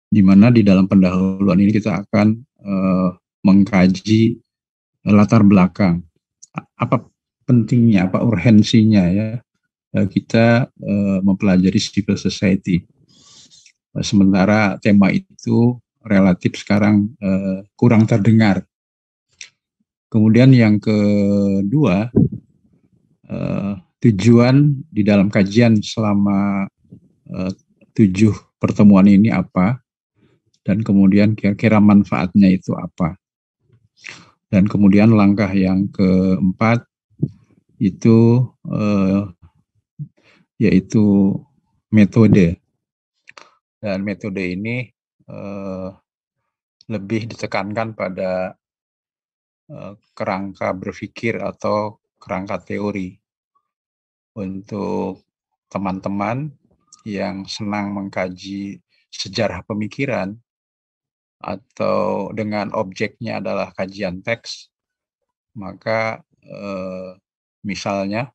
di mana di dalam pendahuluan ini kita akan mengkaji latar belakang, apa pentingnya, apa urgensinya ya kita mempelajari civil society. Sementara tema itu relatif sekarang kurang terdengar. Kemudian yang kedua, tujuan di dalam kajian selama 7 pertemuan ini apa, dan kemudian kira-kira manfaatnya itu apa. Dan kemudian langkah yang keempat itu yaitu metode. Dan metode ini lebih ditekankan pada kerangka berpikir atau kerangka teori untuk teman-teman yang senang mengkaji sejarah pemikiran atau dengan objeknya adalah kajian teks, maka misalnya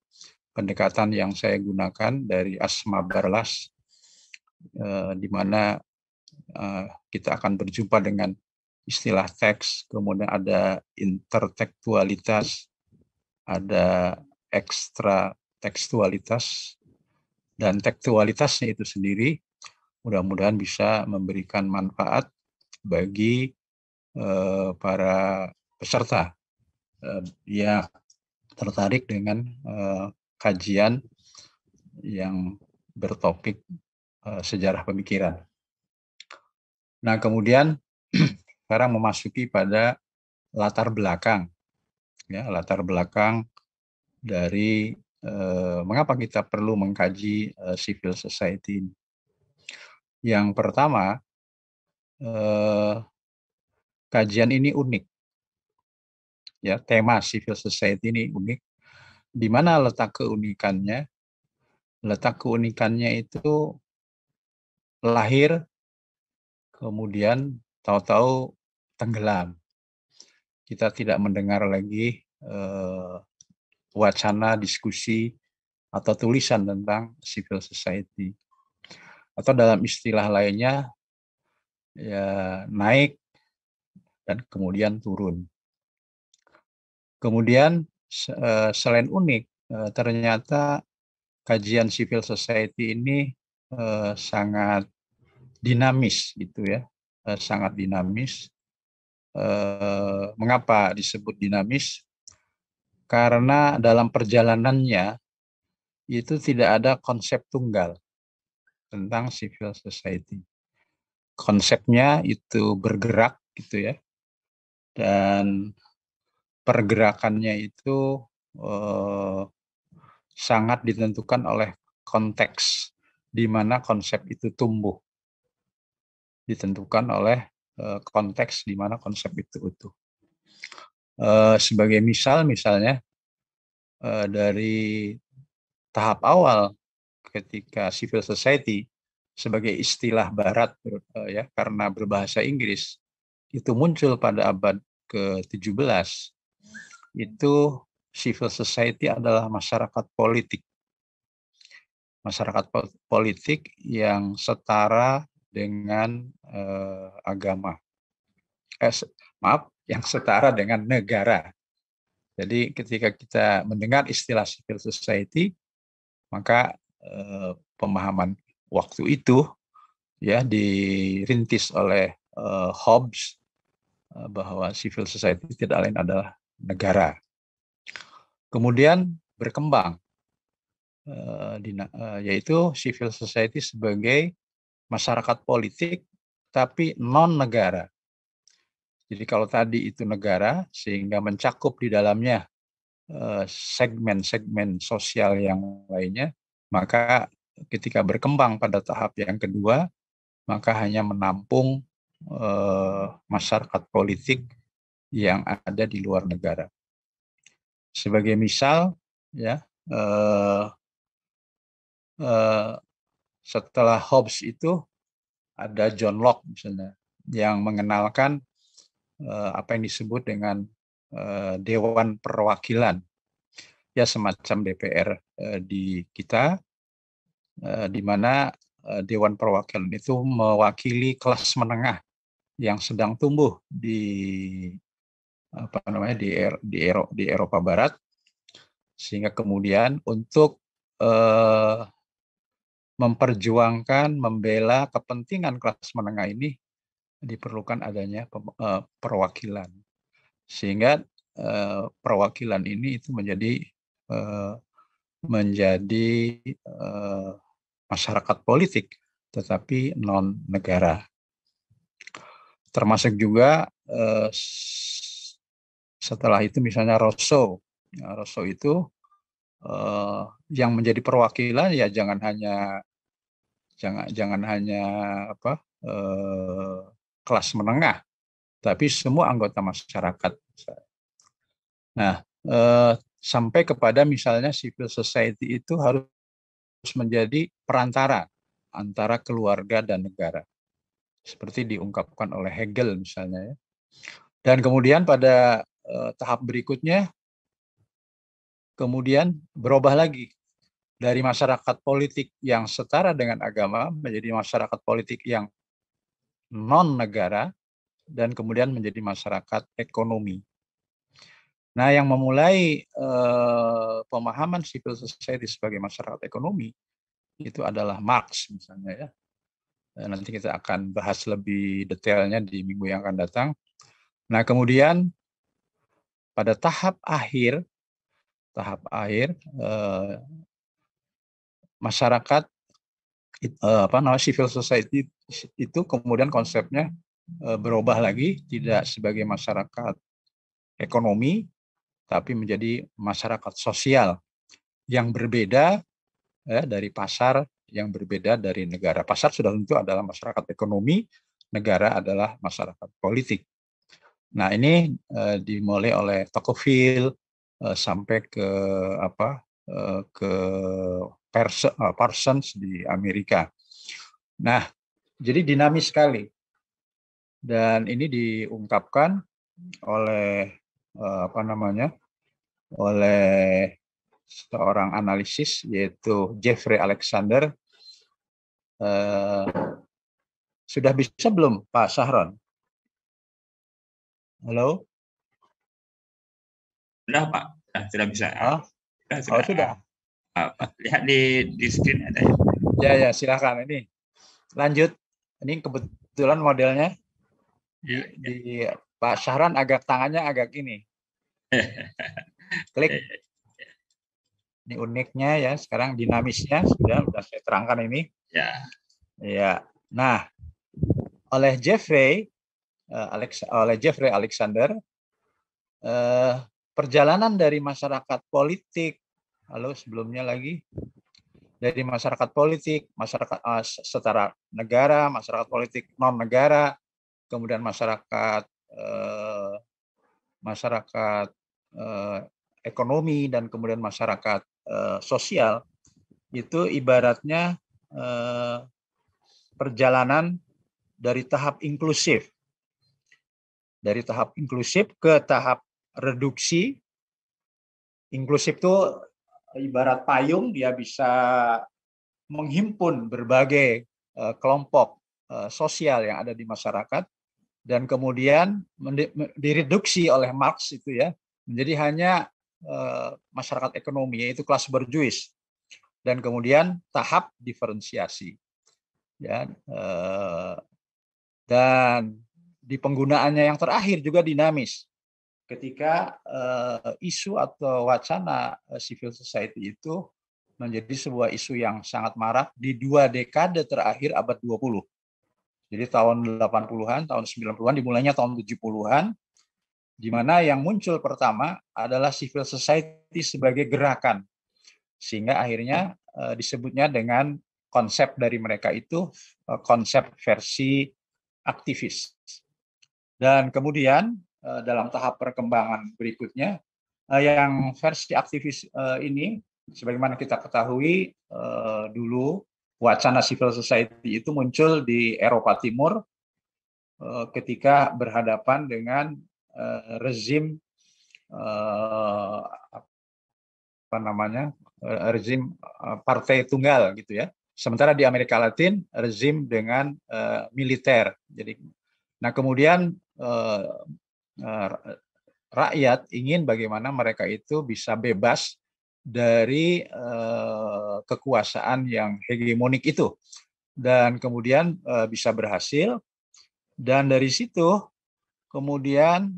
pendekatan yang saya gunakan dari Asma Barlas, di mana kita akan berjumpa dengan istilah teks, kemudian ada intertekstualitas, ada ekstra tekstualitas, dan tekstualitasnya itu sendiri mudah-mudahan bisa memberikan manfaat bagi para peserta yang tertarik dengan kajian yang bertopik sejarah pemikiran. Nah, kemudian sekarang memasuki pada latar belakang, ya, latar belakang dari mengapa kita perlu mengkaji civil society. Yang pertama, kajian ini unik, ya, tema civil society ini unik. Di mana letak keunikannya? Letak keunikannya itu lahir, kemudian tahu-tahu tenggelam. Kita tidak mendengar lagi wacana, diskusi, atau tulisan tentang civil society. Atau dalam istilah lainnya, ya, naik dan kemudian turun. Kemudian selain unik, ternyata kajian civil society ini sangat dinamis, gitu ya, sangat dinamis. Mengapa disebut dinamis? Karena dalam perjalanannya itu tidak ada konsep tunggal tentang civil society. Konsepnya itu bergerak, gitu ya, dan pergerakannya itu sangat ditentukan oleh konteks di mana konsep itu tumbuh, ditentukan oleh konteks di mana konsep itu utuh. Sebagai misalnya dari tahap awal ketika civil society sebagai istilah Barat, ya, karena berbahasa Inggris itu muncul pada abad ke-17, itu civil society adalah masyarakat politik. Masyarakat politik yang setara dengan agama. Yang setara dengan negara. Jadi ketika kita mendengar istilah civil society, maka pemahaman waktu itu, ya, dirintis oleh Hobbes bahwa civil society tidak lain adalah negara. Kemudian berkembang, yaitu civil society sebagai masyarakat politik tapi non negara. Jadi kalau tadi itu negara sehingga mencakup di dalamnya segmen-segmen sosial yang lainnya, maka ketika berkembang pada tahap yang kedua, maka hanya menampung masyarakat politik yang ada di luar negara. Sebagai misal, ya, setelah Hobbes itu ada John Locke misalnya, yang mengenalkan apa yang disebut dengan Dewan Perwakilan, ya, semacam DPR di kita, di mana Dewan Perwakilan itu mewakili kelas menengah yang sedang tumbuh di di Eropa Barat, sehingga kemudian untuk memperjuangkan, membela kepentingan kelas menengah ini diperlukan adanya perwakilan, sehingga perwakilan ini itu menjadi masyarakat politik, tetapi non negara. Termasuk juga setelah itu misalnya Rousseau. Rousseau itu yang menjadi perwakilan ya jangan hanya kelas menengah, tapi semua anggota masyarakat. Nah, sampai kepada misalnya civil society itu harus menjadi perantara antara keluarga dan negara, seperti diungkapkan oleh Hegel misalnya, ya. Dan kemudian pada tahap berikutnya kemudian berubah lagi dari masyarakat politik yang setara dengan agama menjadi masyarakat politik yang non negara, dan kemudian menjadi masyarakat ekonomi. Nah, yang memulai pemahaman civil society sebagai masyarakat ekonomi itu adalah Marx misalnya, ya. Nanti kita akan bahas lebih detailnya di minggu yang akan datang. Nah, kemudian pada tahap akhir masyarakat civil society itu kemudian konsepnya berubah lagi, tidak sebagai masyarakat ekonomi, tapi menjadi masyarakat sosial yang berbeda, ya, dari pasar, yang berbeda dari negara. Pasar sudah tentu adalah masyarakat ekonomi, negara adalah masyarakat politik. Nah, ini dimulai oleh Tocqueville sampai ke Parsons di Amerika. Nah, jadi dinamis sekali, dan ini diungkapkan oleh oleh seorang analisis yaitu Jeffrey Alexander. Sudah bisa belum Pak Sahron? Halo? Sudah Pak, sudah bisa. Sudah. Lihat di screen ada ya. Ya, silakan. Ini lanjut. Ini kebetulan modelnya di Pak Sahron tangannya agak ini. Klik. Ini uniknya, ya. Sekarang dinamisnya sudah saya terangkan ini. Ya. Ya. Nah, oleh Jeffrey Alexander, perjalanan dari masyarakat politik, sebelumnya lagi dari masyarakat politik, masyarakat setara negara, masyarakat politik non negara, kemudian masyarakat ekonomi, dan kemudian masyarakat sosial, itu ibaratnya perjalanan dari tahap inklusif ke tahap reduksi. Inklusif itu ibarat payung, dia bisa menghimpun berbagai kelompok sosial yang ada di masyarakat, dan kemudian direduksi oleh Marx itu, ya, menjadi hanya masyarakat ekonomi, yaitu kelas borjuis, dan kemudian tahap diferensiasi, ya, dan di penggunaannya yang terakhir juga dinamis. Ketika isu atau wacana civil society itu menjadi sebuah isu yang sangat marak di 2 dekade terakhir abad 20. Jadi tahun 80-an, tahun 90-an, dimulainya tahun 70-an, di mana yang muncul pertama adalah civil society sebagai gerakan. Sehingga akhirnya disebutnya dengan konsep dari mereka itu konsep versi aktivis. Dan kemudian dalam tahap perkembangan berikutnya, yang versi aktivis ini, sebagaimana kita ketahui, dulu wacana civil society itu muncul di Eropa Timur ketika berhadapan dengan rezim rezim partai tunggal, gitu, ya. Sementara di Amerika Latin rezim dengan militer. Jadi, nah kemudian rakyat ingin bagaimana mereka itu bisa bebas dari kekuasaan yang hegemonik itu, dan kemudian bisa berhasil. Dan dari situ kemudian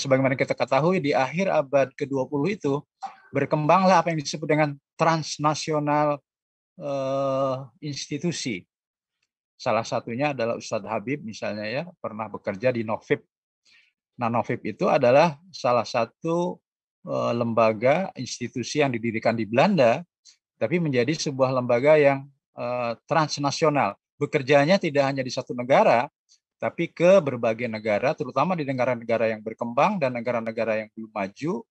sebagaimana kita ketahui di akhir abad ke-20 itu berkembanglah apa yang disebut dengan transnasional institusi. Salah satunya adalah Ustadz Habib misalnya ya, pernah bekerja di Novib. Nah, Novib itu adalah salah satu lembaga institusi yang didirikan di Belanda, tapi menjadi sebuah lembaga yang transnasional. Bekerjanya tidak hanya di satu negara, tapi ke berbagai negara, terutama di negara-negara yang berkembang dan negara-negara yang belum maju.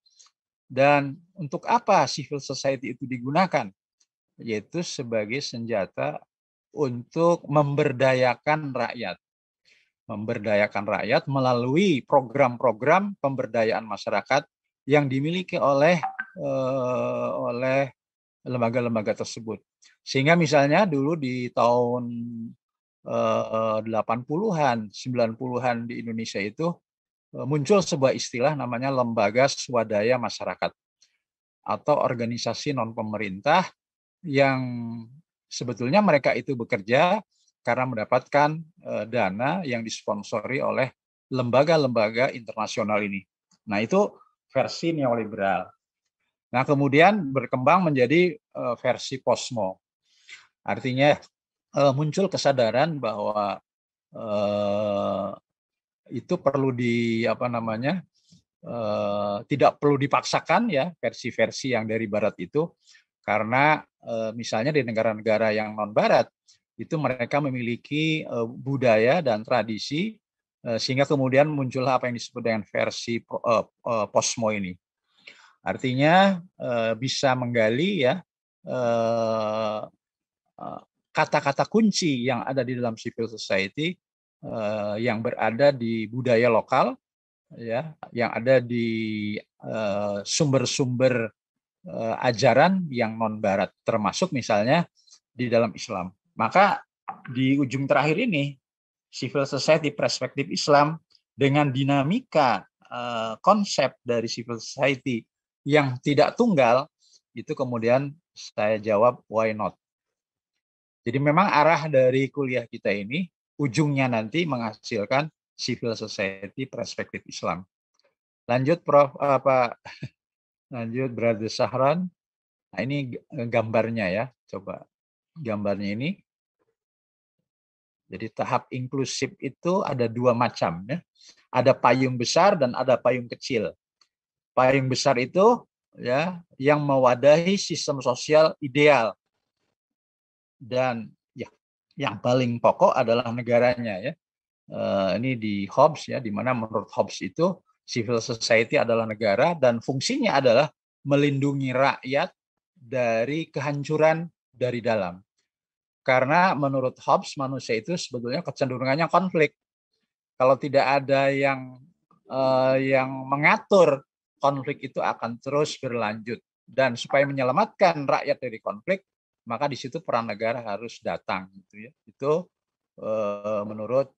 Dan untuk apa civil society itu digunakan? Yaitu sebagai senjata untuk memberdayakan rakyat. Memberdayakan rakyat melalui program-program pemberdayaan masyarakat yang dimiliki oleh lembaga-lembaga tersebut. Sehingga misalnya dulu di tahun 80-an, 90-an di Indonesia itu muncul sebuah istilah namanya lembaga swadaya masyarakat atau organisasi non-pemerintah yang sebetulnya mereka itu bekerja karena mendapatkan dana yang disponsori oleh lembaga-lembaga internasional ini. Nah, itu versi neoliberal. Nah, kemudian berkembang menjadi versi posmo. Artinya muncul kesadaran bahwa itu perlu tidak perlu dipaksakan ya versi-versi yang dari barat itu, karena misalnya di negara-negara yang non barat itu mereka memiliki budaya dan tradisi, sehingga kemudian muncul apa yang disebut dengan versi posmo ini. Artinya bisa menggali ya kata-kata kunci yang ada di dalam civil society, yang berada di budaya lokal, ya, yang ada di sumber-sumber ajaran yang non barat, termasuk misalnya di dalam Islam. Maka di ujung terakhir ini civil society perspektif Islam dengan dinamika konsep dari civil society yang tidak tunggal, itu kemudian saya jawab why not. Jadi memang arah dari kuliah kita ini ujungnya nanti menghasilkan civil society perspektif Islam. Lanjut Prof, lanjut Brother Sahran. Nah, ini gambarnya ya, coba gambarnya ini. Jadi tahap inklusif itu ada dua macam ya. Ada payung besar dan ada payung kecil. Payung besar itu ya yang mewadahi sistem sosial ideal. Dan ya yang paling pokok adalah negaranya ya. Ini di Hobbes ya, di mana menurut Hobbes itu civil society adalah negara dan fungsinya adalah melindungi rakyat dari kehancuran dari dalam. Karena menurut Hobbes manusia itu sebetulnya kecenderungannya konflik. Kalau tidak ada yang mengatur, konflik itu akan terus berlanjut. Dan supaya menyelamatkan rakyat dari konflik, maka di situ peran negara harus datang gitu ya. Itu menurut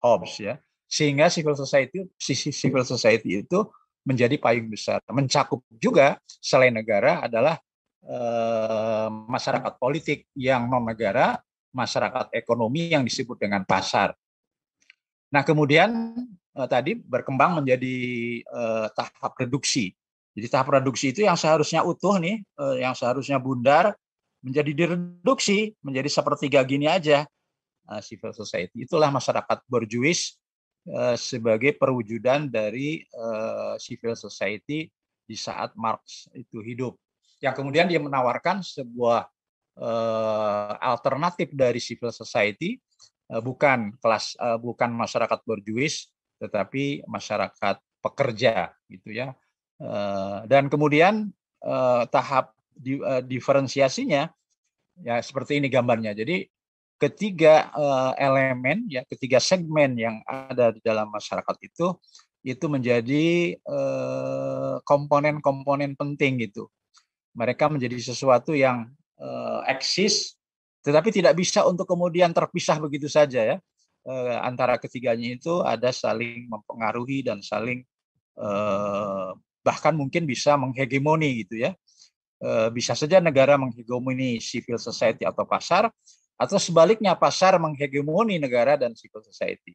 Hobbes ya. Sehingga civil society itu menjadi payung besar. Mencakup juga selain negara adalah masyarakat politik yang non negara, masyarakat ekonomi yang disebut dengan pasar. Nah, kemudian tadi berkembang menjadi tahap reduksi. Jadi tahap reduksi itu yang seharusnya utuh nih, yang seharusnya bundar, menjadi direduksi menjadi sepertiga gini aja. Civil society itulah masyarakat borjuis sebagai perwujudan dari civil society di saat Marx itu hidup. Yang kemudian dia menawarkan sebuah alternatif dari civil society, bukan masyarakat borjuis, tetapi masyarakat pekerja gitu ya. Dan kemudian tahap diferensiasinya ya seperti ini gambarnya. Jadi ketiga elemen ya, ketiga segmen yang ada di dalam masyarakat itu menjadi komponen-komponen penting gitu. Mereka menjadi sesuatu yang eksis, tetapi tidak bisa untuk kemudian terpisah begitu saja ya. Antara ketiganya itu ada saling mempengaruhi dan saling bahkan mungkin bisa menghegemoni gitu ya. Bisa saja negara menghegemoni civil society atau pasar, atau sebaliknya pasar menghegemoni negara dan civil society.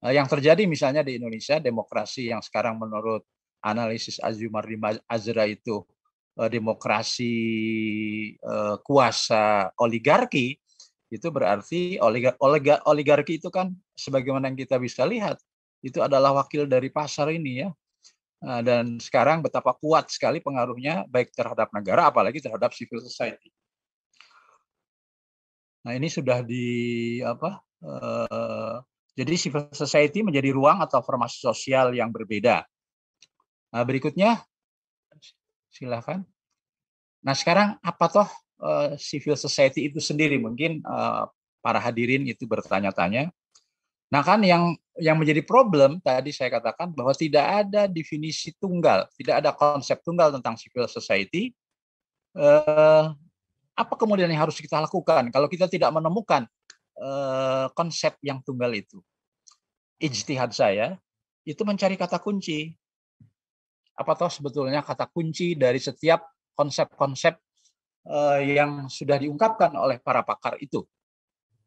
Yang terjadi misalnya di Indonesia, demokrasi yang sekarang menurut analisis Azumardi Azra itu demokrasi kuasa oligarki, itu berarti oligarki itu kan sebagaimana yang kita bisa lihat, itu adalah wakil dari pasar ini ya. Dan sekarang betapa kuat sekali pengaruhnya baik terhadap negara apalagi terhadap civil society. Nah, ini sudah jadi civil society menjadi ruang atau formasi sosial yang berbeda. Nah, berikutnya silakan. Nah, sekarang apa toh civil society itu sendiri? Mungkin para hadirin itu bertanya-tanya. Nah, kan yang menjadi problem tadi saya katakan bahwa tidak ada definisi tunggal, tidak ada konsep tunggal tentang civil society. Apa kemudian yang harus kita lakukan kalau kita tidak menemukan konsep yang tunggal itu? Ijtihad saya itu mencari kata kunci. Apa toh sebetulnya kata kunci dari setiap konsep-konsep yang sudah diungkapkan oleh para pakar itu.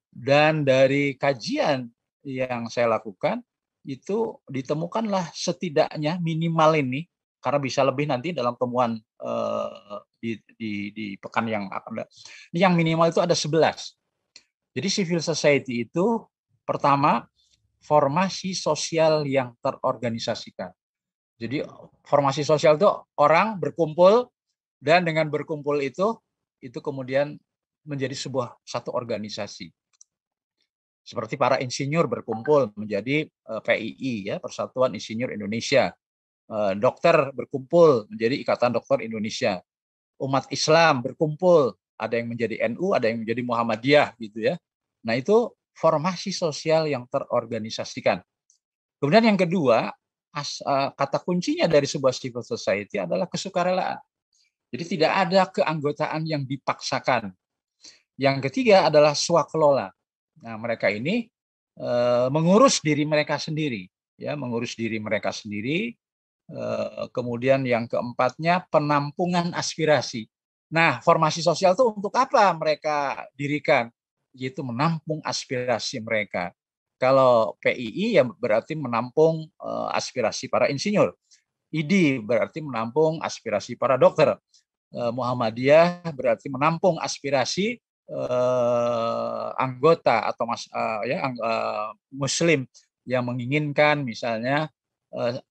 Dan dari kajian yang saya lakukan, itu ditemukanlah setidaknya minimal ini, karena bisa lebih nanti dalam temuan di pekan yang akan datang. Yang minimal itu ada 11. Jadi civil society itu pertama, formasi sosial yang terorganisasikan. Jadi formasi sosial itu orang berkumpul, dan dengan berkumpul itu kemudian menjadi satu organisasi. Seperti para insinyur berkumpul menjadi PII, ya, Persatuan Insinyur Indonesia. Dokter berkumpul menjadi Ikatan Dokter Indonesia. Umat Islam berkumpul, ada yang menjadi NU, ada yang menjadi Muhammadiyah, gitu ya. Nah, itu formasi sosial yang terorganisasikan. Kemudian yang kedua, kata kuncinya dari sebuah civil society adalah kesukarelaan. Jadi tidak ada keanggotaan yang dipaksakan. Yang ketiga adalah swakelola. Nah, mereka ini mengurus diri mereka sendiri, ya, mengurus diri mereka sendiri. Kemudian yang keempatnya penampungan aspirasi. Nah, formasi sosial itu untuk apa mereka dirikan? Yaitu menampung aspirasi mereka. Kalau PII ya berarti menampung aspirasi para insinyur. ID berarti menampung aspirasi para dokter. Muhammadiyah berarti menampung aspirasi anggota atau Muslim yang menginginkan misalnya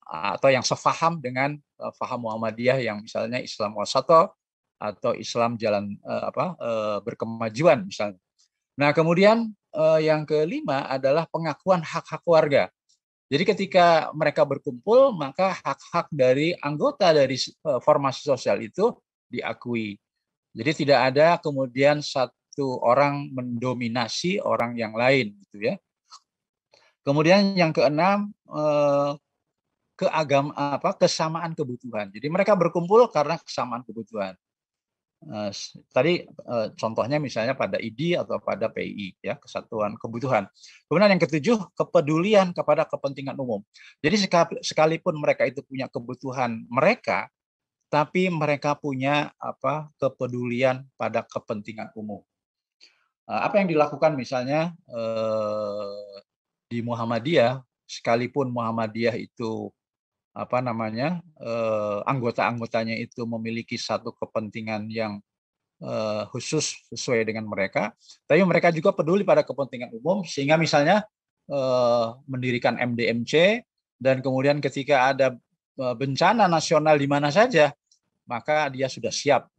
atau yang sefaham dengan faham Muhammadiyah yang misalnya Islam wasato atau Islam jalan berkemajuan misalnya. Nah, kemudian yang kelima adalah pengakuan hak-hak warga. Jadi ketika mereka berkumpul, maka hak-hak dari anggota dari formasi sosial itu diakui. Jadi tidak ada kemudian satu orang mendominasi orang yang lain, gitu ya. Kemudian yang keenam, kesamaan kebutuhan. Jadi mereka berkumpul karena kesamaan kebutuhan. Tadi contohnya misalnya pada ID atau pada PII, ya, kesatuan kebutuhan. Kemudian yang ketujuh, kepedulian kepada kepentingan umum. Jadi sekalipun mereka itu punya kebutuhan mereka, tapi mereka punya kepedulian pada kepentingan umum. Apa yang dilakukan misalnya di Muhammadiyah, sekalipun Muhammadiyah itu anggota-anggotanya itu memiliki satu kepentingan yang khusus sesuai dengan mereka, tapi mereka juga peduli pada kepentingan umum, sehingga misalnya mendirikan MDMC, dan kemudian ketika ada bencana nasional di mana saja, maka dia sudah siap,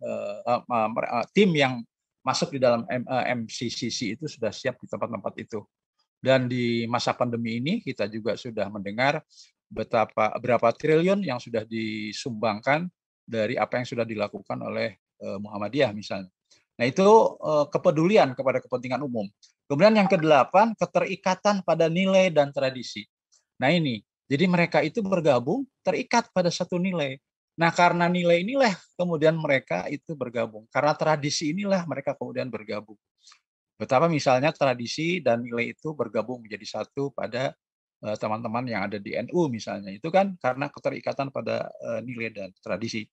tim yang masuk di dalam MCCC itu sudah siap di tempat-tempat itu. Dan di masa pandemi ini kita juga sudah mendengar berapa triliun yang sudah disumbangkan dari apa yang sudah dilakukan oleh Muhammadiyah misalnya. Nah, itu kepedulian kepada kepentingan umum. Kemudian yang kedelapan, keterikatan pada nilai dan tradisi. Nah, ini, jadi mereka itu bergabung terikat pada satu nilai. Nah, karena nilai inilah kemudian mereka itu bergabung. Karena tradisi inilah mereka kemudian bergabung. Betapa misalnya tradisi dan nilai itu bergabung menjadi satu pada teman-teman yang ada di NU misalnya. Itu kan karena keterikatan pada nilai dan tradisi.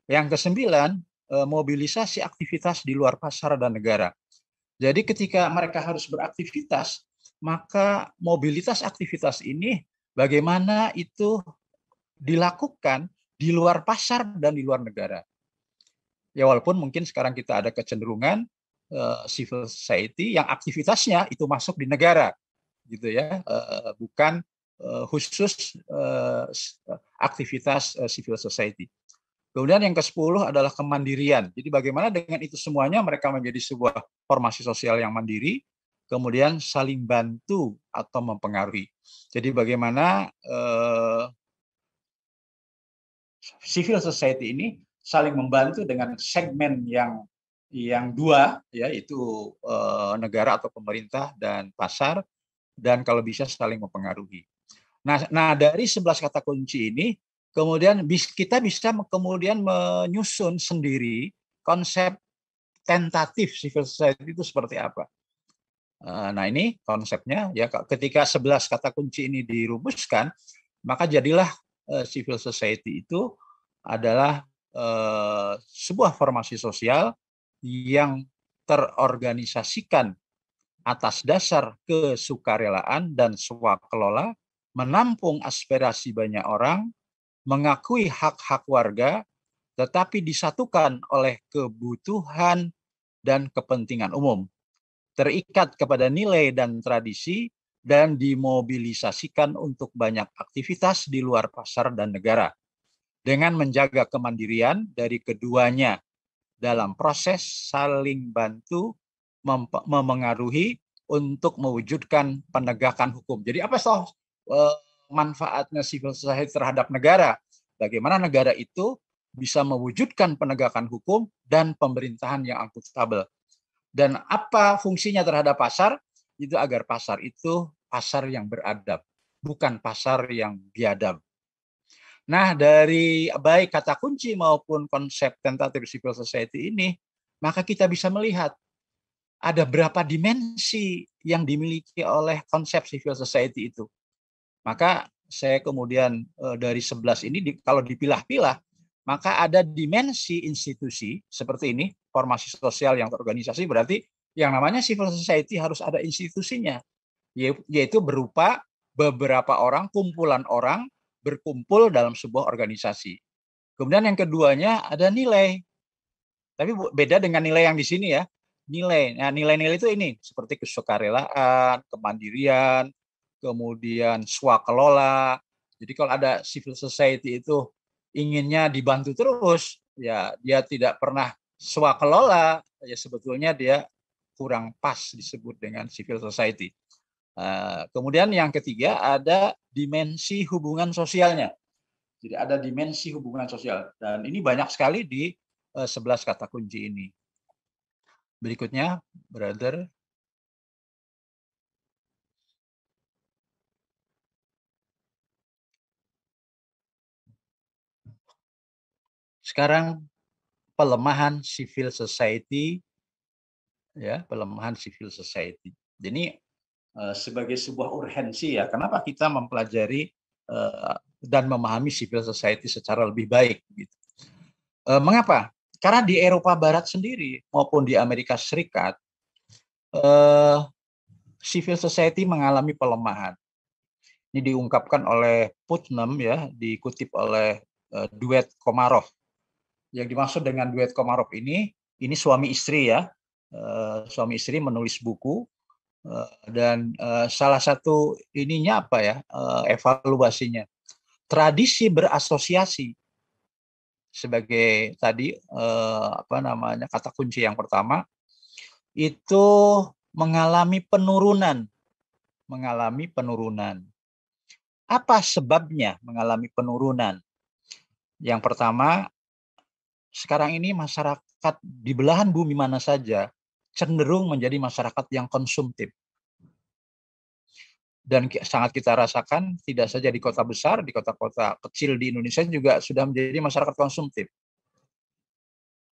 Yang kesembilan, mobilisasi aktivitas di luar pasar dan negara. Jadi ketika mereka harus beraktivitas, maka mobilitas aktivitas ini bagaimana itu dilakukan di luar pasar dan di luar negara. Ya walaupun mungkin sekarang kita ada kecenderungan civil society yang aktivitasnya itu masuk di negara, gitu ya, bukan khusus aktivitas civil society. Kemudian yang ke-10 adalah kemandirian. Jadi bagaimana dengan itu semuanya mereka menjadi sebuah formasi sosial yang mandiri, kemudian saling bantu atau mempengaruhi. Jadi bagaimana civil society ini saling membantu dengan segmen yang dua, yaitu negara atau pemerintah dan pasar, dan kalau bisa saling mempengaruhi. Nah dari 11 kata kunci ini, kemudian kita bisa kemudian menyusun sendiri konsep tentatif civil society itu seperti apa. Nah ini konsepnya ya, ketika 11 kata kunci ini dirumuskan, maka jadilah civil society itu adalah sebuah formasi sosial yang terorganisasikan atas dasar kesukarelaan dan swakelola, menampung aspirasi banyak orang, mengakui hak-hak warga, tetapi disatukan oleh kebutuhan dan kepentingan umum, terikat kepada nilai dan tradisi, dan dimobilisasikan untuk banyak aktivitas di luar pasar dan negara, dengan menjaga kemandirian dari keduanya dalam proses saling bantu memengaruhi untuk mewujudkan penegakan hukum. Jadi apa manfaatnya civil society terhadap negara? Bagaimana negara itu bisa mewujudkan penegakan hukum dan pemerintahan yang akuntabel. Dan apa fungsinya terhadap pasar? Itu agar pasar itu pasar yang beradab, bukan pasar yang biadab. Nah, dari baik kata kunci maupun konsep tentatif civil society ini, maka kita bisa melihat ada berapa dimensi yang dimiliki oleh konsep civil society itu. Maka saya kemudian dari 11 ini kalau dipilah-pilah, maka ada dimensi institusi seperti ini, formasi sosial yang terorganisasi, berarti yang namanya civil society harus ada institusinya, yaitu berupa beberapa orang, kumpulan orang berkumpul dalam sebuah organisasi. Kemudian yang keduanya ada nilai. Tapi beda dengan nilai yang di sini ya. Nilai. Nah, nilai-nilai itu ini seperti kesukarelaan, kemandirian, kemudian swakelola. Jadi kalau ada civil society itu inginnya dibantu terus, ya dia tidak pernah swakelola, ya sebetulnya dia kurang pas disebut dengan civil society. Kemudian yang ketiga ada dimensi hubungan sosialnya. Jadi ada dimensi hubungan sosial. Dan ini banyak sekali di 11 kata kunci ini. Berikutnya, brother. Sekarang pelemahan civil society, ya, pelemahan civil society. Jadi sebagai sebuah urgensi ya, kenapa kita mempelajari dan memahami civil society secara lebih baik? Gitu. Mengapa? Karena di Eropa Barat sendiri maupun di Amerika Serikat, civil society mengalami pelemahan. Ini diungkapkan oleh Putnam ya, dikutip oleh Duet Komarov. Yang dimaksud dengan Duet Komarov ini suami istri ya, suami istri menulis buku dan salah satu ininya apa ya, evaluasinya, tradisi berasosiasi sebagai tadi kata kunci yang pertama itu mengalami penurunan. Apa sebabnya mengalami penurunan? Yang pertama, sekarang ini masyarakat di belahan bumi mana saja cenderung menjadi masyarakat yang konsumtif. Dan sangat kita rasakan tidak saja di kota besar, di kota-kota kecil di Indonesia juga sudah menjadi masyarakat konsumtif.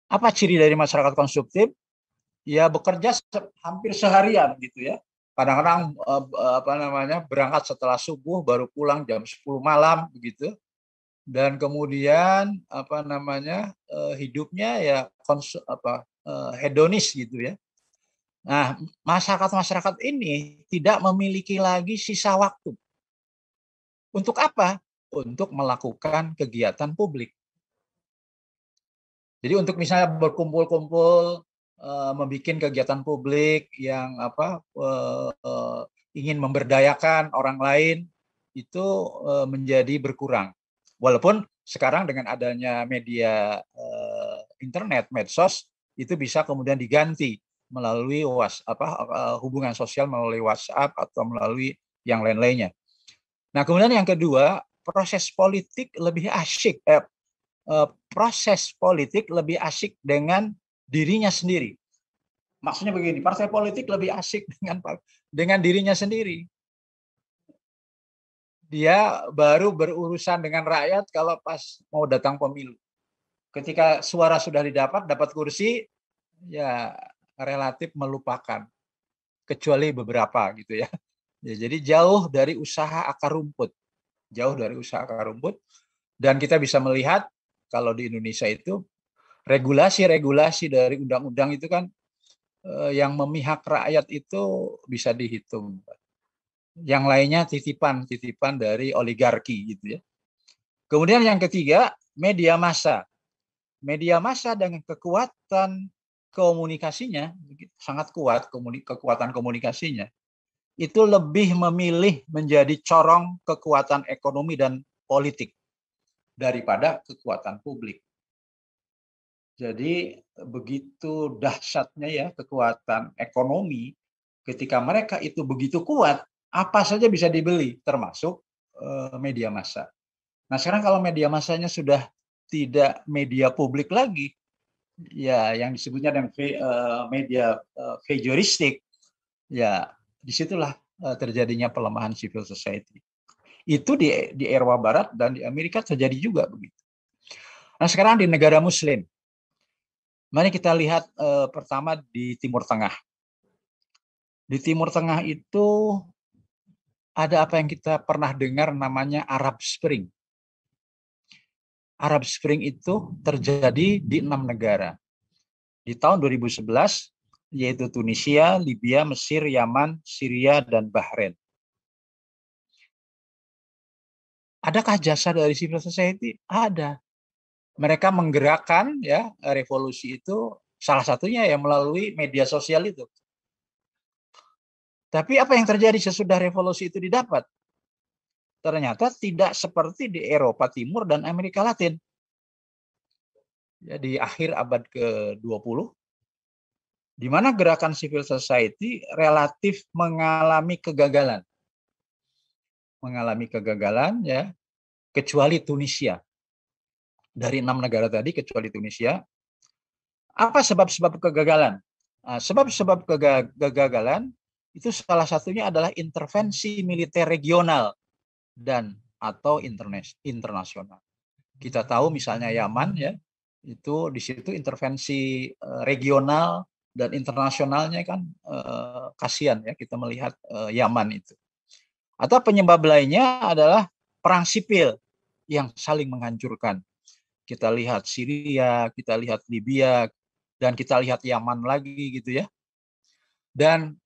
Apa ciri dari masyarakat konsumtif? Ya bekerja hampir seharian gitu ya. Kadang-kadang berangkat setelah subuh baru pulang jam 10 malam begitu. Dan kemudian hidupnya ya hedonis gitu ya. Nah, masyarakat-masyarakat ini tidak memiliki lagi sisa waktu. Untuk apa? Untuk melakukan kegiatan publik. Jadi untuk misalnya berkumpul-kumpul, membuat kegiatan publik yang ingin memberdayakan orang lain, itu menjadi berkurang. Walaupun sekarang dengan adanya media internet, medsos, itu bisa kemudian diganti melalui hubungan sosial melalui WhatsApp atau melalui yang lain-lainnya. Nah, kemudian yang kedua, proses politik lebih asik dengan dirinya sendiri. Maksudnya begini, partai politik lebih asik dengan dirinya sendiri. Dia baru berurusan dengan rakyat kalau pas mau datang pemilu. Ketika suara sudah dapat kursi, ya relatif melupakan, kecuali beberapa gitu ya. Jadi jauh dari usaha akar rumput. Dan kita bisa melihat kalau di Indonesia itu regulasi-regulasi dari undang-undang itu kan yang memihak rakyat itu bisa dihitung. Yang lainnya titipan dari oligarki gitu ya. Kemudian yang ketiga, media massa. Media massa dengan kekuatan komunikasinya sangat kuat, kekuatan komunikasinya itu lebih memilih menjadi corong kekuatan ekonomi dan politik daripada kekuatan publik. Jadi begitu dahsyatnya ya kekuatan ekonomi, ketika mereka itu begitu kuat, apa saja bisa dibeli, termasuk media massa. Nah sekarang kalau media massanya sudah tidak media publik lagi, ya yang disebutnya dengan media voyeuristik, ya disitulah terjadinya pelemahan civil society. Itu di Eropa Barat dan di Amerika terjadi juga begitu. Nah sekarang di negara Muslim, mari kita lihat pertama di Timur Tengah. Di Timur Tengah itu ada apa yang kita pernah dengar namanya Arab Spring. Arab Spring itu terjadi di 6 negara. Di tahun 2011, yaitu Tunisia, Libya, Mesir, Yaman, Syria, dan Bahrain. Adakah jasa dari civil society? Ada. Mereka menggerakkan ya revolusi itu salah satunya ya melalui media sosial itu. Tapi apa yang terjadi sesudah revolusi itu didapat? Ternyata tidak seperti di Eropa Timur dan Amerika Latin. Ya, di akhir abad ke-20, di mana gerakan civil society relatif mengalami kegagalan. Ya, kecuali Tunisia. Dari 6 negara tadi kecuali Tunisia. Apa sebab-sebab kegagalan? Sebab-sebab kegagalan itu salah satunya adalah intervensi militer regional dan atau internasional. Kita tahu misalnya Yaman ya, itu di situ intervensi regional dan internasionalnya kan kasihan ya kita melihat Yaman itu. Atau penyebab lainnya adalah perang sipil yang saling menghancurkan. Kita lihat Syria, kita lihat Libya, dan kita lihat Yaman lagi gitu ya. Dan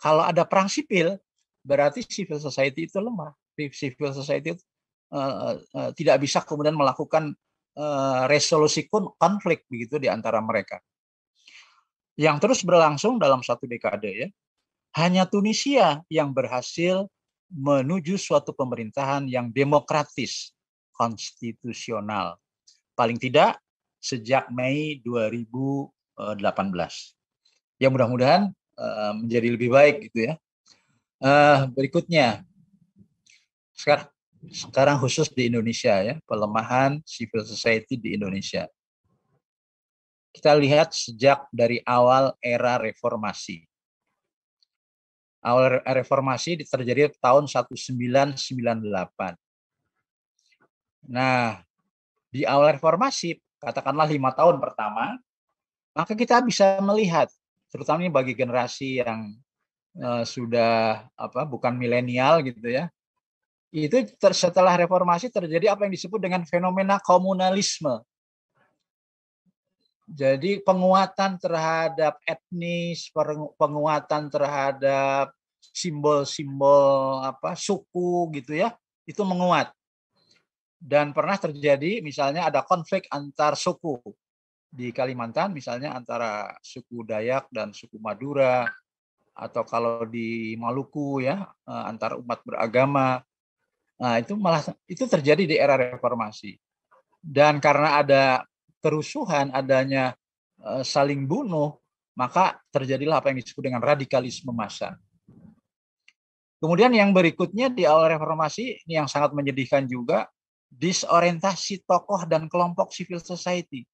kalau ada perang sipil, berarti civil society itu lemah. Civil society itu tidak bisa kemudian melakukan resolusi konflik begitu di antara mereka. Yang terus berlangsung dalam 1 dekade ya. Hanya Tunisia yang berhasil menuju suatu pemerintahan yang demokratis, konstitusional. Paling tidak sejak Mei 2018. Ya mudah-mudahan menjadi lebih baik gitu ya. Berikutnya, sekarang khusus di Indonesia ya, pelemahan civil society di Indonesia. Kita lihat sejak dari awal era reformasi. Awal reformasi terjadi tahun 1998. Nah, di awal reformasi, katakanlah 5 tahun pertama, maka kita bisa melihat, terutama bagi generasi yang sudah bukan milenial gitu ya, itu setelah reformasi terjadi apa yang disebut dengan fenomena komunalisme. Jadi penguatan terhadap etnis, penguatan terhadap simbol-simbol suku gitu ya, itu menguat. Dan pernah terjadi misalnya ada konflik antar suku di Kalimantan, misalnya antara suku Dayak dan suku Madura, atau kalau di Maluku ya antar umat beragama. Nah, itu terjadi di era reformasi. Dan karena ada kerusuhan, adanya saling bunuh, maka terjadilah apa yang disebut dengan radikalisme massa. Kemudian yang berikutnya di awal reformasi, ini yang sangat menyedihkan juga, disorientasi tokoh dan kelompok civil society.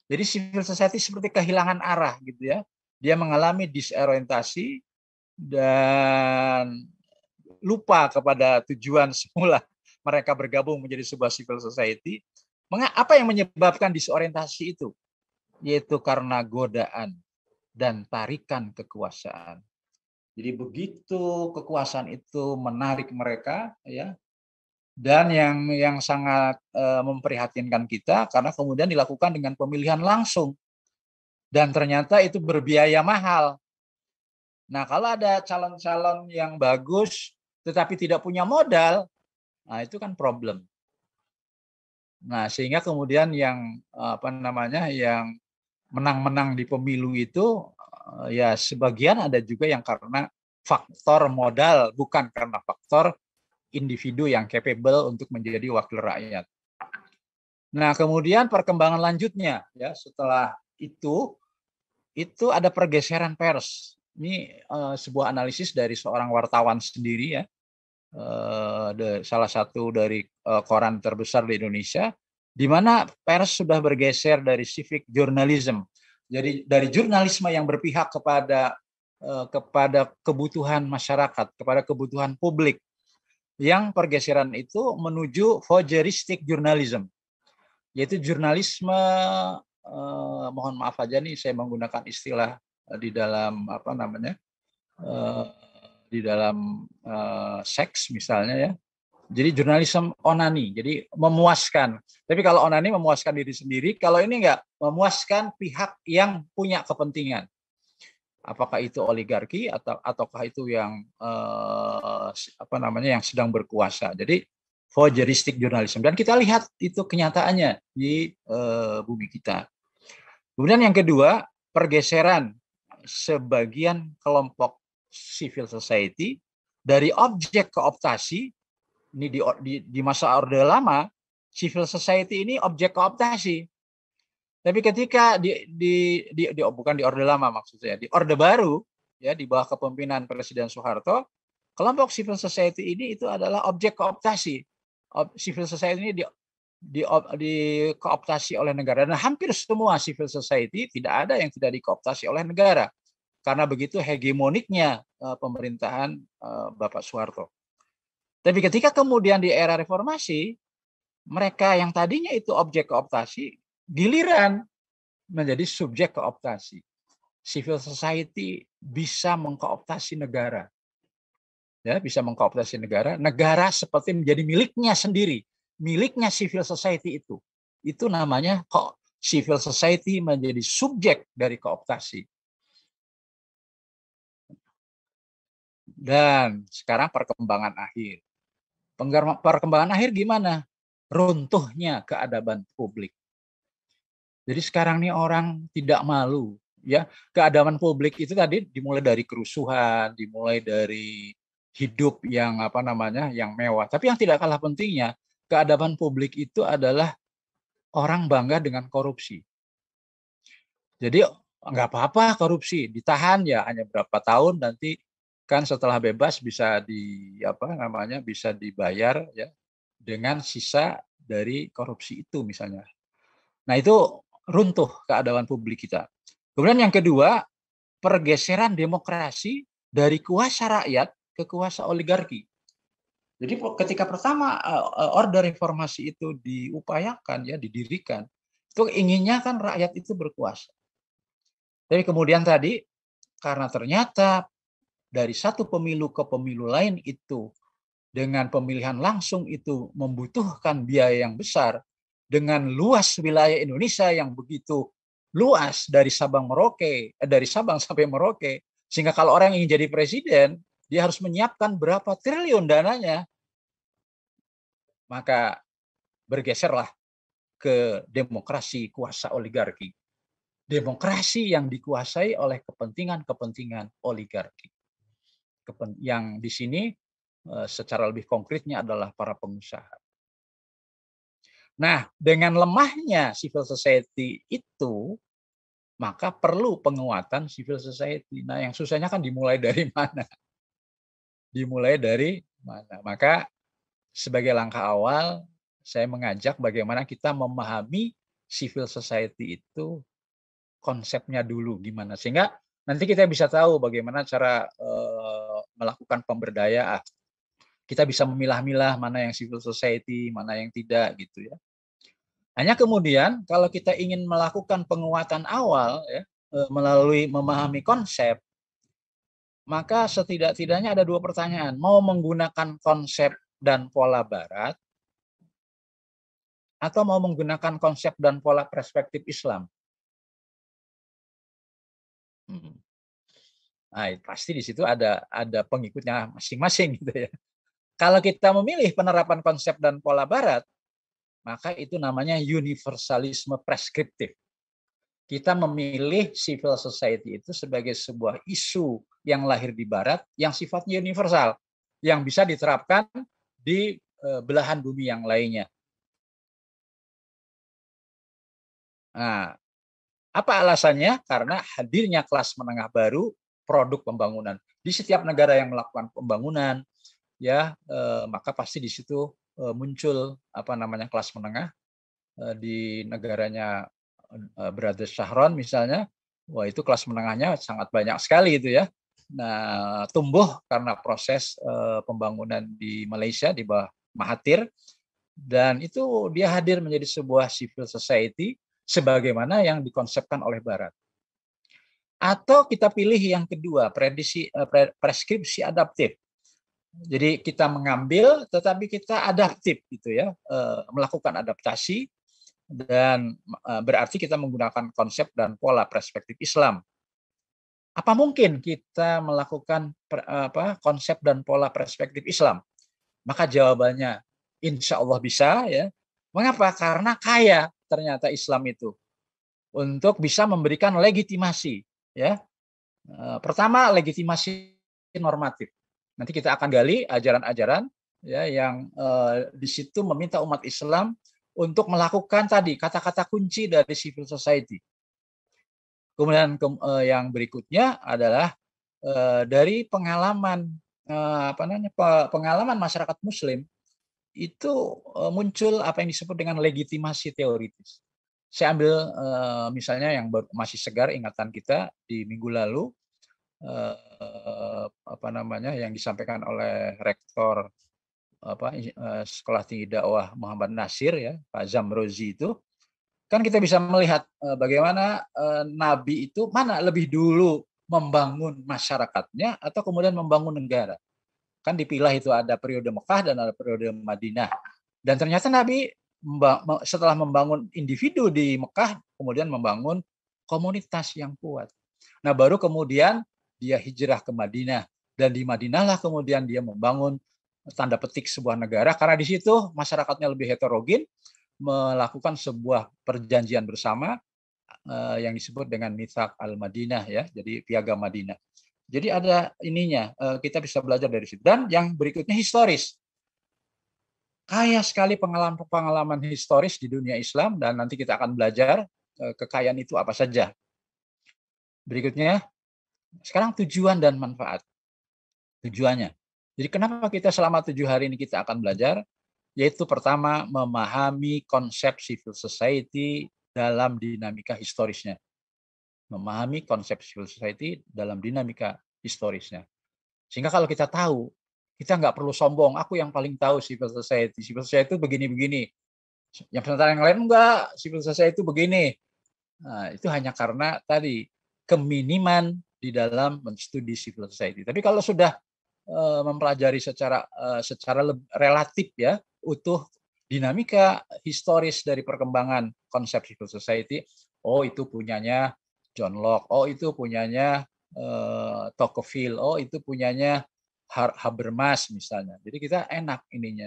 Jadi civil society seperti kehilangan arah gitu ya. Dia mengalami disorientasi dan lupa kepada tujuan semula mereka bergabung menjadi sebuah civil society. Apa yang menyebabkan disorientasi itu? Yaitu karena godaan dan tarikan kekuasaan. Jadi begitu kekuasaan itu menarik mereka, ya, dan yang sangat memprihatinkan kita karena kemudian dilakukan dengan pemilihan langsung dan ternyata itu berbiaya mahal. Nah, kalau ada calon-calon yang bagus tetapi tidak punya modal, nah itu kan problem. Nah, sehingga kemudian yang yang menang-menang di pemilu itu ya sebagian ada juga yang karena faktor modal, bukan karena faktor individu yang capable untuk menjadi wakil rakyat. Nah, kemudian perkembangan lanjutnya ya setelah itu ada pergeseran pers. Ini sebuah analisis dari seorang wartawan sendiri ya, salah satu dari koran terbesar di Indonesia, di mana pers sudah bergeser dari civic journalism, jadi dari jurnalisme yang berpihak kepada kebutuhan masyarakat, kepada kebutuhan publik, yang pergeseran itu menuju voyeuristic journalism, yaitu jurnalisme mohon maaf aja nih saya menggunakan istilah di dalam di dalam seks misalnya ya. Jadi jurnalisme onani, jadi memuaskan. Tapi kalau onani memuaskan diri sendiri, kalau ini enggak, memuaskan pihak yang punya kepentingan. Apakah itu oligarki ataukah itu yang yang sedang berkuasa. Jadi voyeuristic journalism, dan kita lihat itu kenyataannya di bumi kita. Kemudian yang kedua, pergeseran sebagian kelompok civil society dari objek ke optasi. Ini di masa Orde Lama, civil society ini objek kooptasi. Tapi ketika bukan di Orde Lama maksudnya, di Orde Baru ya di bawah kepemimpinan Presiden Soeharto, kelompok civil society ini itu adalah objek kooptasi. Civil society ini dikooptasi oleh negara, dan hampir semua civil society tidak ada yang tidak dikooptasi oleh negara karena begitu hegemoniknya pemerintahan Bapak Soeharto. Tapi ketika kemudian di era reformasi, mereka yang tadinya itu objek kooptasi, giliran menjadi subjek kooptasi. Civil society bisa mengkooptasi negara. Ya, bisa mengkooptasi negara. Negara seperti menjadi miliknya sendiri. Miliknya civil society itu. Itu namanya kok civil society menjadi subjek dari kooptasi. Dan sekarang perkembangan akhir. Perkembangan akhir gimana? Runtuhnya keadaban publik. Jadi sekarang nih orang tidak malu, ya. Keadaban publik itu tadi dimulai dari kerusuhan, dimulai dari hidup yang yang mewah. Tapi yang tidak kalah pentingnya, keadaban publik itu adalah orang bangga dengan korupsi. Jadi nggak apa-apa korupsi, ditahan ya hanya berapa tahun, nanti kan setelah bebas bisa bisa dibayar ya dengan sisa dari korupsi itu misalnya. Nah, itu runtuh keadaban publik kita. Kemudian yang kedua, pergeseran demokrasi dari kuasa rakyat ke kuasa oligarki. Jadi ketika pertama Orde Reformasi itu diupayakan ya, didirikan, itu inginnya kan rakyat itu berkuasa. Tapi kemudian tadi karena ternyata dari satu pemilu ke pemilu lain itu dengan pemilihan langsung itu membutuhkan biaya yang besar dengan luas wilayah Indonesia yang begitu luas dari Sabang Merauke, dari Sabang sampai Merauke, sehingga kalau orang ingin jadi presiden, dia harus menyiapkan berapa triliun dananya. Maka bergeserlah ke demokrasi kuasa oligarki. Demokrasi yang dikuasai oleh kepentingan-kepentingan oligarki. Yang di sini secara lebih konkretnya adalah para pengusaha. Nah, dengan lemahnya civil society itu, maka perlu penguatan civil society. Nah, yang susahnya kan dimulai dari mana? Dimulai dari mana? Maka sebagai langkah awal, saya mengajak bagaimana kita memahami civil society itu konsepnya dulu gimana. Sehingga nanti kita bisa tahu bagaimana cara melakukan pemberdayaan. Kita bisa memilah-milah mana yang civil society, mana yang tidak gitu ya. Hanya kemudian kalau kita ingin melakukan penguatan awal ya, melalui memahami konsep, maka setidak-tidaknya ada dua pertanyaan. Mau menggunakan konsep dan pola barat atau mau menggunakan konsep dan pola perspektif Islam? Nah, pasti di situ ada pengikutnya masing-masing gitu ya. Kalau kita memilih penerapan konsep dan pola barat, maka itu namanya universalisme preskriptif. Kita memilih civil society itu sebagai sebuah isu yang lahir di barat yang sifatnya universal, yang bisa diterapkan di belahan bumi yang lainnya. Nah, apa alasannya? Karena hadirnya kelas menengah baru, produk pembangunan. Di setiap negara yang melakukan pembangunan, ya maka pasti di situ muncul apa namanya kelas menengah. Di negaranya Brother Shahron misalnya, wah itu kelas menengahnya sangat banyak sekali itu ya. Nah, tumbuh karena proses pembangunan di Malaysia di bawah Mahathir, dan itu dia hadir menjadi sebuah civil society sebagaimana yang dikonsepkan oleh Barat. Atau kita pilih yang kedua, preskripsi adaptif. Jadi kita mengambil, tetapi kita adaptif gitu ya, melakukan adaptasi, dan berarti kita menggunakan konsep dan pola perspektif Islam. Apa mungkin kita melakukan konsep dan pola perspektif Islam? Maka jawabannya insya Allah bisa ya. Mengapa? Karena kaya ternyata Islam itu untuk bisa memberikan legitimasi ya. Pertama legitimasi normatif. Nanti kita akan gali ajaran-ajaran ya yang di situ meminta umat Islam untuk melakukan tadi kata-kata kunci dari civil society. Kemudian yang berikutnya adalah dari pengalaman pengalaman masyarakat Muslim itu muncul apa yang disebut dengan legitimasi teoritis. Saya ambil misalnya yang masih segar ingatan kita di minggu lalu, yang disampaikan oleh rektor Sekolah Tinggi Dakwah Muhammad Nasir ya, Pak Zamrozi itu, kan kita bisa melihat bagaimana Nabi itu mana lebih dulu membangun masyarakatnya atau kemudian membangun negara. Kan dipilah itu ada periode Mekah dan ada periode Madinah. Dan ternyata Nabi setelah membangun individu di Mekah, kemudian membangun komunitas yang kuat. Nah, baru kemudian dia hijrah ke Madinah. Dan di Madinah lah kemudian dia membangun tanda petik sebuah negara, karena di situ masyarakatnya lebih heterogen, melakukan sebuah perjanjian bersama yang disebut dengan Mitsaq al-Madinah ya, jadi piagam Madinah. Jadi ada ininya, kita bisa belajar dari situ. Dan yang berikutnya historis. Kaya sekali pengalaman-pengalaman historis di dunia Islam, dan nanti kita akan belajar kekayaan itu apa saja. Berikutnya, sekarang tujuan dan manfaat. Tujuannya. Jadi kenapa kita selama 7 hari ini kita akan belajar? Yaitu pertama, memahami konsep civil society dalam dinamika historisnya. Memahami konsep civil society dalam dinamika historisnya. Sehingga kalau kita tahu, kita nggak perlu sombong, aku yang paling tahu civil society. Civil society itu begini-begini. Yang sementara yang lain enggak, civil society itu begini. Nah, itu hanya karena tadi keminiman di dalam menstudi civil society. Tapi kalau sudah mempelajari secara relatif ya, utuh dinamika historis dari perkembangan konsep civil society, oh itu punyanya John Locke, oh itu punyanya Tocqueville, oh itu punyanya Habermas misalnya. Jadi kita enak ininya.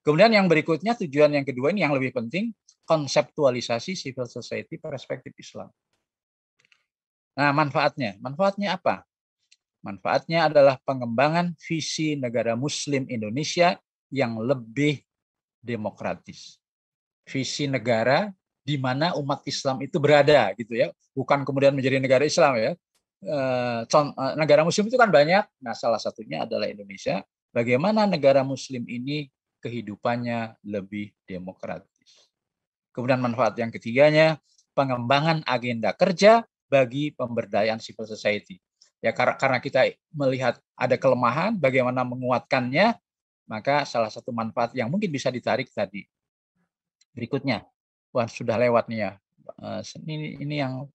Kemudian yang berikutnya, tujuan yang kedua ini yang lebih penting, konseptualisasi civil society perspektif Islam. Nah, manfaatnya apa? Manfaatnya adalah pengembangan visi negara Muslim Indonesia yang lebih demokratis. Visi negara di mana umat Islam itu berada, gitu ya. Bukan kemudian menjadi negara Islam ya. Negara Muslim itu kan banyak. Nah, salah satunya adalah Indonesia. Bagaimana negara Muslim ini kehidupannya lebih demokratis. Kemudian manfaat yang ketiganya, pengembangan agenda kerja bagi pemberdayaan civil society. Ya karena kita melihat ada kelemahan, bagaimana menguatkannya, maka salah satu manfaat yang mungkin bisa ditarik tadi. Berikutnya, wah sudah lewat nih ya. Ini yang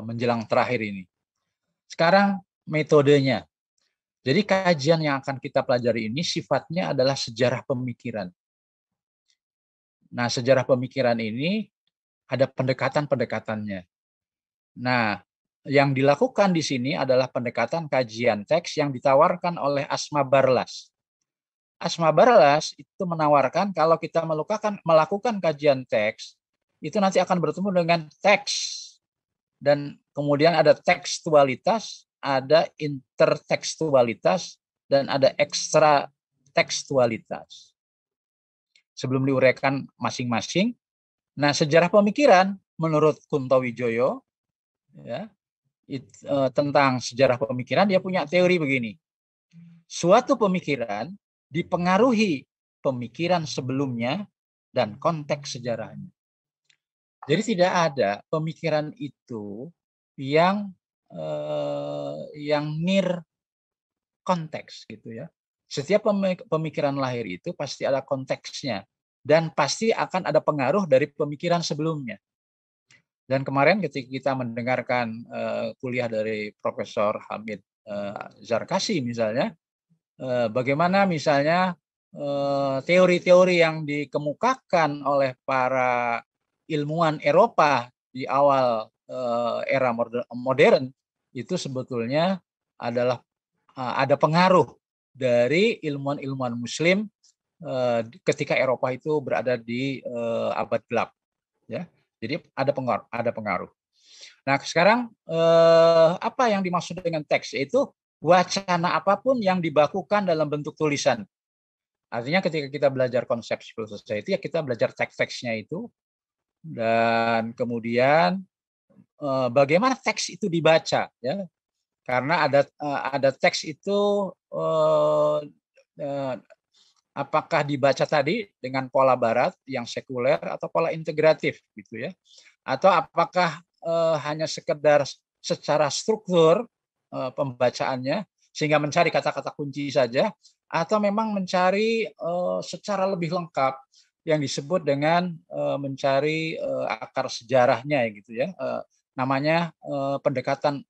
menjelang terakhir ini. Sekarang metodenya. Jadi kajian yang akan kita pelajari ini sifatnya adalah sejarah pemikiran. Nah, sejarah pemikiran ini ada pendekatan-pendekatannya. Nah, yang dilakukan di sini adalah pendekatan kajian teks yang ditawarkan oleh Asma Barlas. Asma Barlas itu menawarkan kalau kita melakukan kajian teks, itu nanti akan bertemu dengan teks. Dan kemudian ada tekstualitas, ada intertekstualitas, dan ada ekstra tekstualitas. Sebelum diuraikan masing-masing, nah sejarah pemikiran menurut Kunto Wijoyo, ya, tentang sejarah pemikiran dia punya teori begini. Suatu pemikiran dipengaruhi pemikiran sebelumnya dan konteks sejarahnya. Jadi tidak ada pemikiran itu yang near konteks gitu ya. Setiap pemikiran lahir itu pasti ada konteksnya dan pasti akan ada pengaruh dari pemikiran sebelumnya. Dan kemarin ketika kita mendengarkan kuliah dari Profesor Hamid Zarkasi misalnya, bagaimana misalnya teori-teori yang dikemukakan oleh para ilmuwan Eropa di awal era modern itu sebetulnya adalah ada pengaruh dari ilmuwan-ilmuwan Muslim ketika Eropa itu berada di abad gelap, ya. Jadi ada pengaruh. Nah, sekarang apa yang dimaksud dengan teks? Yaitu wacana apapun yang dibakukan dalam bentuk tulisan. Artinya ketika kita belajar konsep civil society, ya kita belajar teks-teksnya itu, dan kemudian bagaimana teks itu dibaca, ya. Karena ada teks itu apakah dibaca tadi dengan pola barat yang sekuler atau pola integratif gitu ya, atau apakah hanya sekedar secara struktur pembacaannya sehingga mencari kata-kata kunci saja, atau memang mencari secara lebih lengkap yang disebut dengan mencari akar sejarahnya gitu ya, namanya pendekatan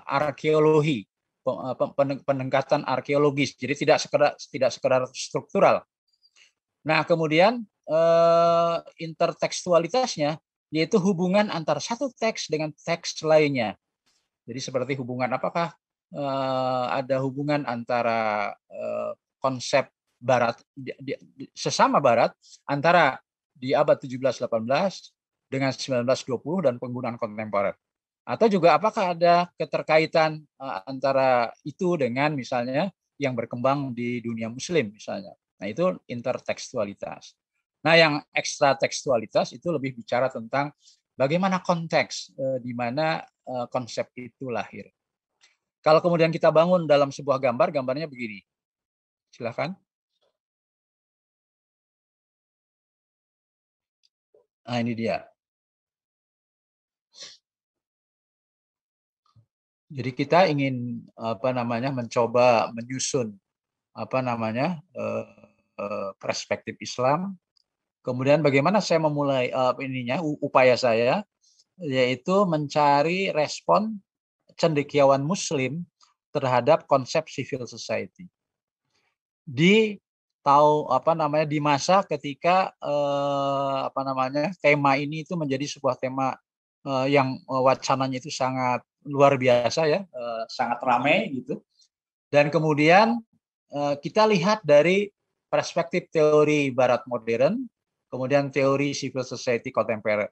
arkeologi, pendekatan arkeologis. Jadi tidak sekedar struktural. Nah, kemudian intertekstualitasnya yaitu hubungan antara satu teks dengan teks lainnya. Jadi seperti hubungan apakah ada hubungan antara konsep barat sesama barat antara di abad 17-18 dengan 19-20 dan penggunaan kontemporer. Atau juga apakah ada keterkaitan antara itu dengan misalnya yang berkembang di dunia Muslim misalnya. Nah, itu intertekstualitas. Nah, yang ekstra tekstualitas itu lebih bicara tentang bagaimana konteks di mana konsep itu lahir. Kalau kemudian kita bangun dalam sebuah gambar, gambarnya begini. Silakan. Nah, ini dia. Jadi kita ingin mencoba menyusun perspektif Islam. Kemudian bagaimana saya memulai upaya saya yaitu mencari respon cendekiawan Muslim terhadap konsep civil society di di masa ketika tema ini itu menjadi sebuah tema yang wacananya itu sangat luar biasa ya, sangat ramai gitu. Dan kemudian kita lihat dari perspektif teori Barat modern, kemudian teori civil society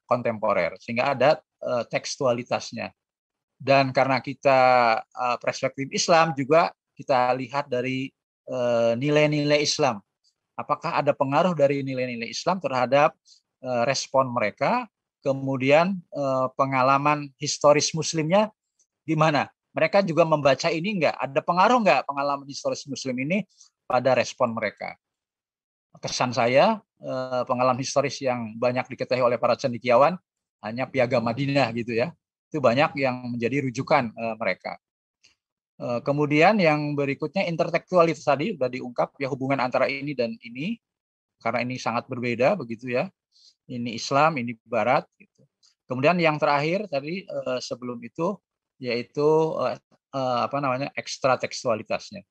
kontemporer, sehingga ada tekstualitasnya. Dan karena kita perspektif Islam juga kita lihat dari nilai-nilai Islam. Apakah ada pengaruh dari nilai-nilai Islam terhadap respon mereka, kemudian pengalaman historis Muslimnya gimana? Mereka juga membaca ini enggak? Ada pengaruh enggak pengalaman historis Muslim ini pada respon mereka? Kesan saya, pengalaman historis yang banyak diketahui oleh para cendekiawan hanya Piagam Madinah gitu ya. Itu banyak yang menjadi rujukan mereka. Kemudian yang berikutnya intertekstualitas tadi sudah diungkap ya, hubungan antara ini dan ini, karena ini sangat berbeda begitu ya. Ini Islam, ini Barat. Gitu. Kemudian yang terakhir tadi sebelum itu yaitu ekstra tekstualitasnya.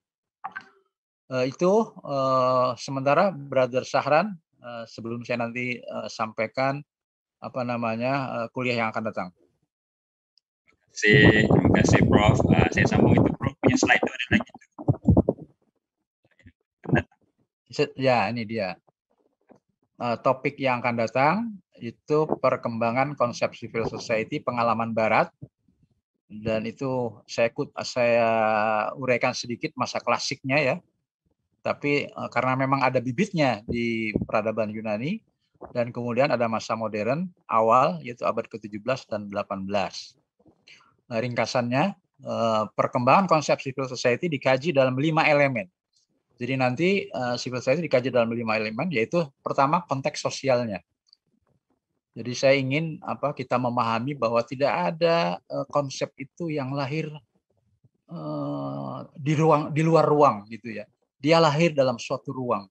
Itu sementara Brother Syahran sebelum saya nanti sampaikan kuliah yang akan datang. Terima kasih Prof. Saya sambung itu Prof. Punya slide itu ada lagi. Ya, ini dia. Topik yang akan datang itu perkembangan konsep civil society pengalaman Barat, dan itu saya uraikan sedikit masa klasiknya ya. Tapi karena memang ada bibitnya di peradaban Yunani, dan kemudian ada masa modern awal yaitu abad ke-17 dan 18. Ringkasannya, perkembangan konsep civil society dikaji dalam 5 elemen. Jadi nanti civil society dikaji dalam 5 elemen, yaitu pertama konteks sosialnya. Jadi saya ingin kita memahami bahwa tidak ada konsep itu yang lahir di luar ruang gitu ya. Dia lahir dalam suatu ruang.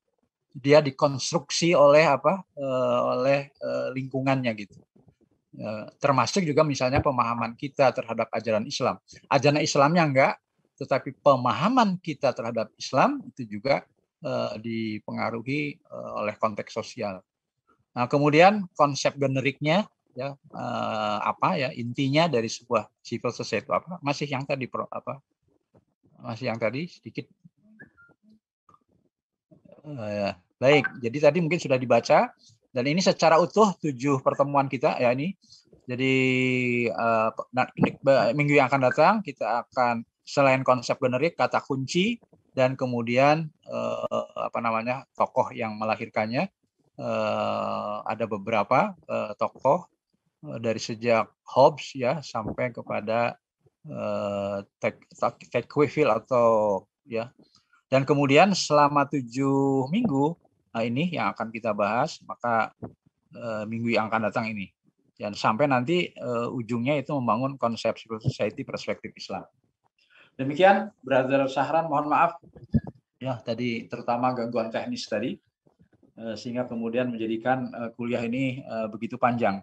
Dia dikonstruksi oleh lingkungannya gitu. Termasuk juga misalnya pemahaman kita terhadap ajaran Islam. Ajaran Islamnya enggak, tetapi pemahaman kita terhadap Islam itu juga dipengaruhi oleh konteks sosial. Nah, kemudian konsep generiknya ya intinya dari sebuah civil society apa? Masih yang tadi Masih yang tadi sedikit. Baik, jadi tadi mungkin sudah dibaca, dan ini secara utuh 7 pertemuan kita ya ini. Jadi minggu yang akan datang kita akan selain konsep generik, kata kunci, dan kemudian tokoh yang melahirkannya. Ada beberapa tokoh dari sejak Hobbes ya sampai kepada Tocqueville atau ya. Dan kemudian selama 7 minggu ini yang akan kita bahas, maka minggu yang akan datang ini. Dan sampai nanti ujungnya itu membangun konsep civil society perspektif Islam. Demikian, Brother Syahran, mohon maaf ya tadi terutama gangguan teknis tadi, sehingga kemudian menjadikan kuliah ini begitu panjang.